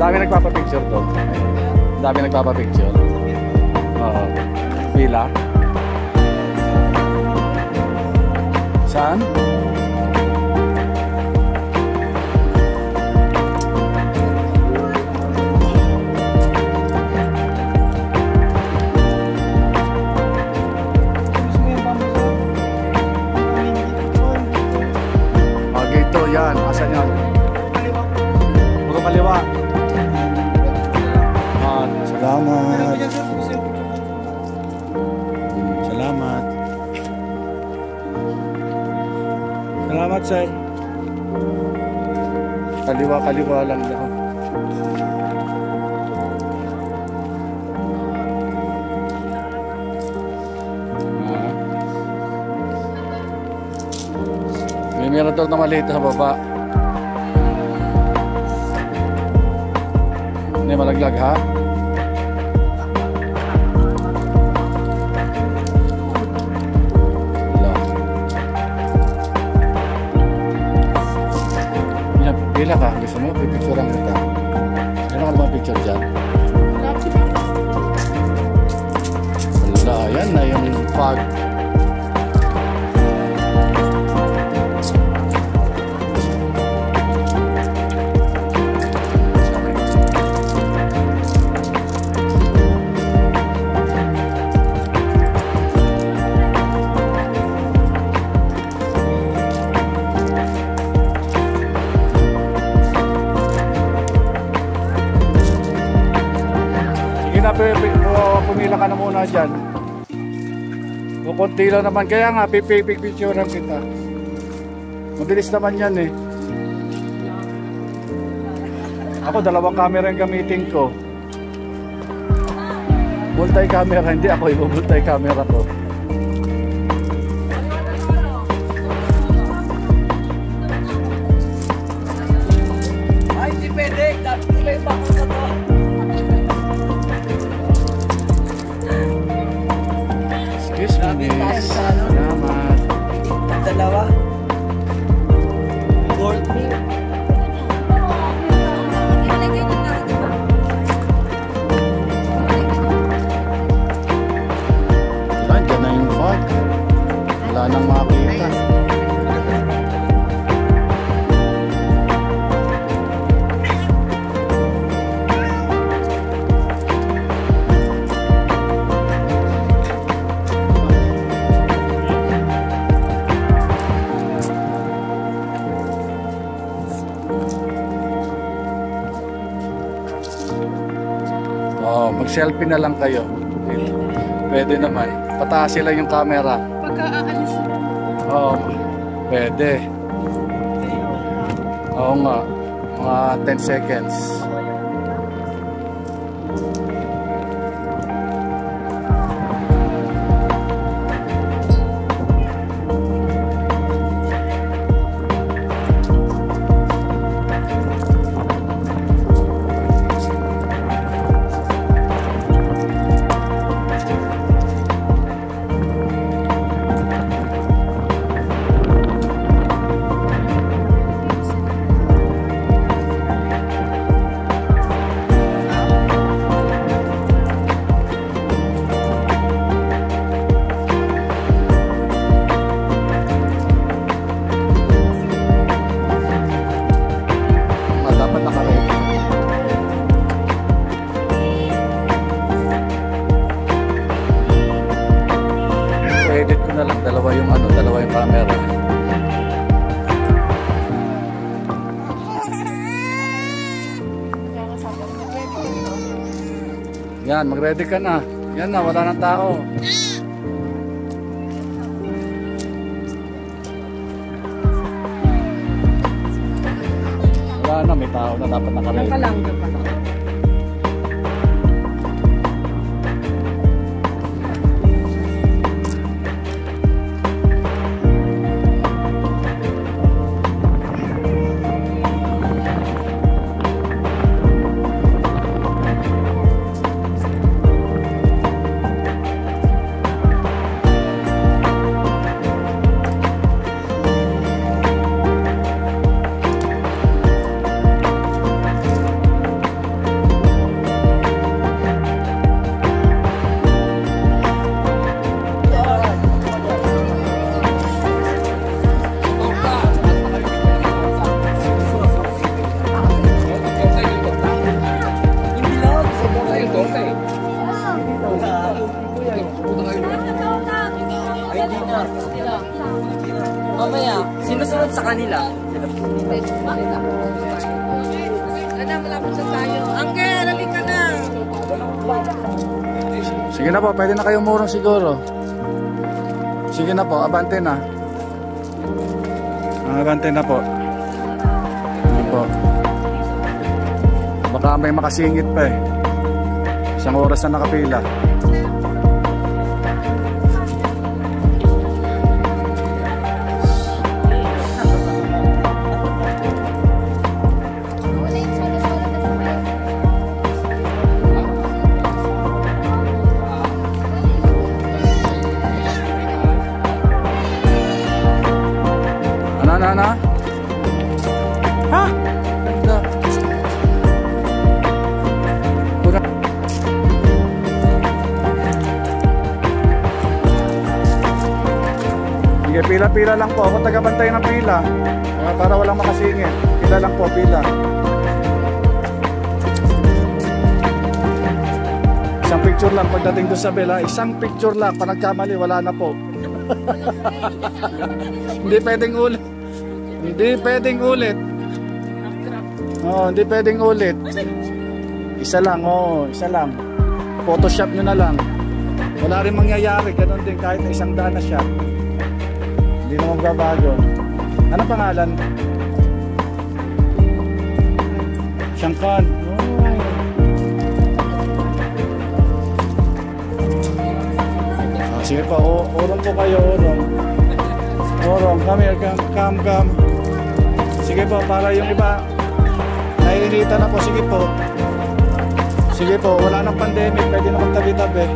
Dami nagpapapicture doon. Dami nagpapapicture. Oo. Pila. Saan? Gito yan. Asan yan? Puro kaliwa. Salamat. Salamat. Salamat, sir. Kaliwa lang daw. May mirador na maliit sa baba. Hindi malaglag, ha? Pila ka, gusto mo? Pipicturean kita. Ano ka naman picture dyan? Wala, yan na yung fog. Pumila ka na muna dyan. Kukunti lang naman. Kaya nga, pipicturean kita. Mabilis naman yan eh. Ako, dalawang camera yung gamitin ko. Multi-camera. Hindi ako, iba multi-camera ko. Ay, hindi pwede. May bakit na to. Salamat. Dalawa. Gold. Nandiyan na yung fog. Wala nang makita. Mag-selfie na lang kayo. Pwede naman. Pataasin lang yung camera. Pagka aalis mo. Oo, pwede. Oo nga. Mga 10 seconds. Dalawa yung camera. Yan, mag-ready ka na. Yan na, wala nang tao. Wala na, may tao na dapat naka-ready. Nakalangga pa lang. Sige na po, pwede na kayong murong siguro. Sige na po, abante na. Abante na po. Sige po. Baka may makasingit pa eh. Isang oras na nakapila. Ano? Ha? Ganda. Sige, pila-pila lang po. Ako tagabantay ng pila. Para walang makasingit. Pila lang po, pila. Isang picture lang pagdating doon sa bela. Isang picture lang. Pag nagkamali, wala na po. Hindi pwedeng ulit. Hindi pwedeng ulit. Oh, hindi pwedeng ulit. Isa lang, isa lang. Photoshop nyo na lang. Wala rin mangyayari, ganun din kahit 100 na shot. Hindi naman babago. Ano pangalan? Shangkan. Sige pa, orong po kayo, orong. Orong, come here, come. Sige po, para yung iba naiirita na po, sige po. Sige po, wala nang pandemic, pwede na magtabi-tabi.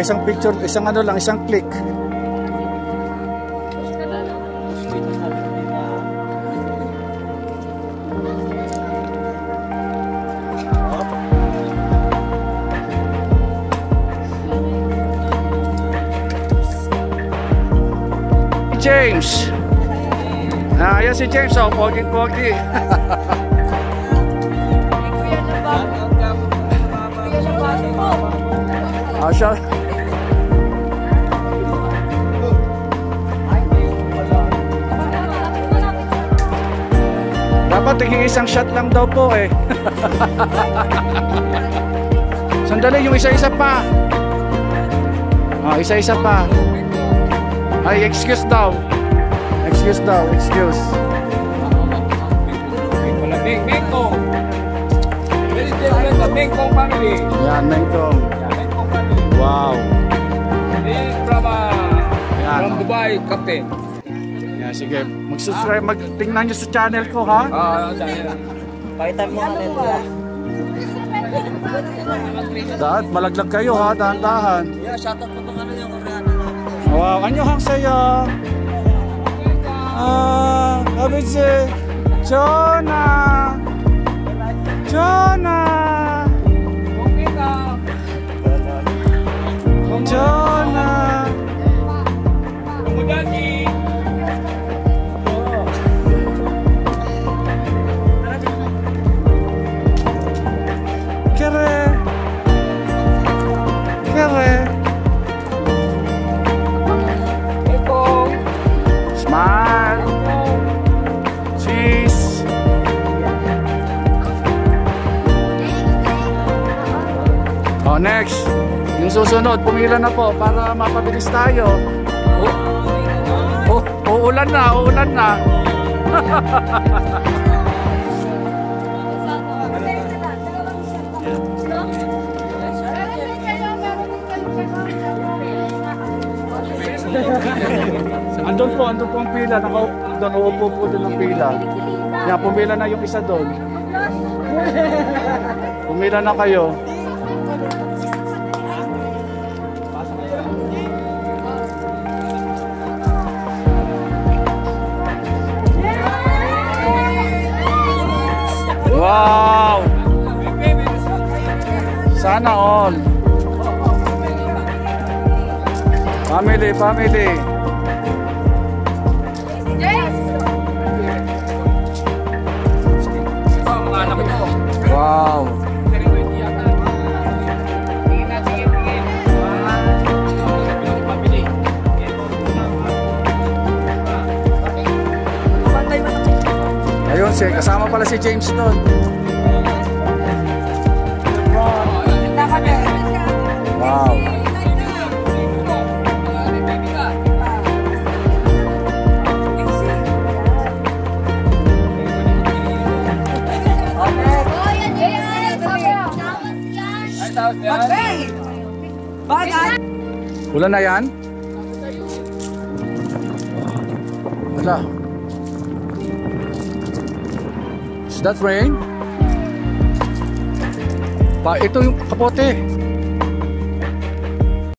Isang picture, isang ano lang, isang click. James. Ayan si James, pogi-pogi. Siya. Dapat tiging isang shot lang daw po eh. Sandali, yung isa-isa pa. Isa-isa pa. Ay, excuse daw. Excuse. Mengkong. Mengkong family. Yan, Mengkong. Wow. From Dubai, Captain. Yeah, sige. Mag-subscribe, tingnan nyo sa channel ko, ha? Pakita mo na. Dapat malaglag kayo, ha? Dahan-dahan. Yeah, shoutout po ano yung Wow, anyong saya. Abitse. Jonah. Kumudagi. Kere. Smile. Cheese. Next. Yung susunod, pumila na po para mapabilis tayo. Uulan na. Andun po ang pila. Doon uupo po doon ang pila. Yan, pumila na yung isa doon. Pumila na kayo. Wow! Sana all. Family, family. Wow. Ayun, kasama pala si James doon. Wow. Ulan na yan? Wala. Is that rain? Ito yung kapote.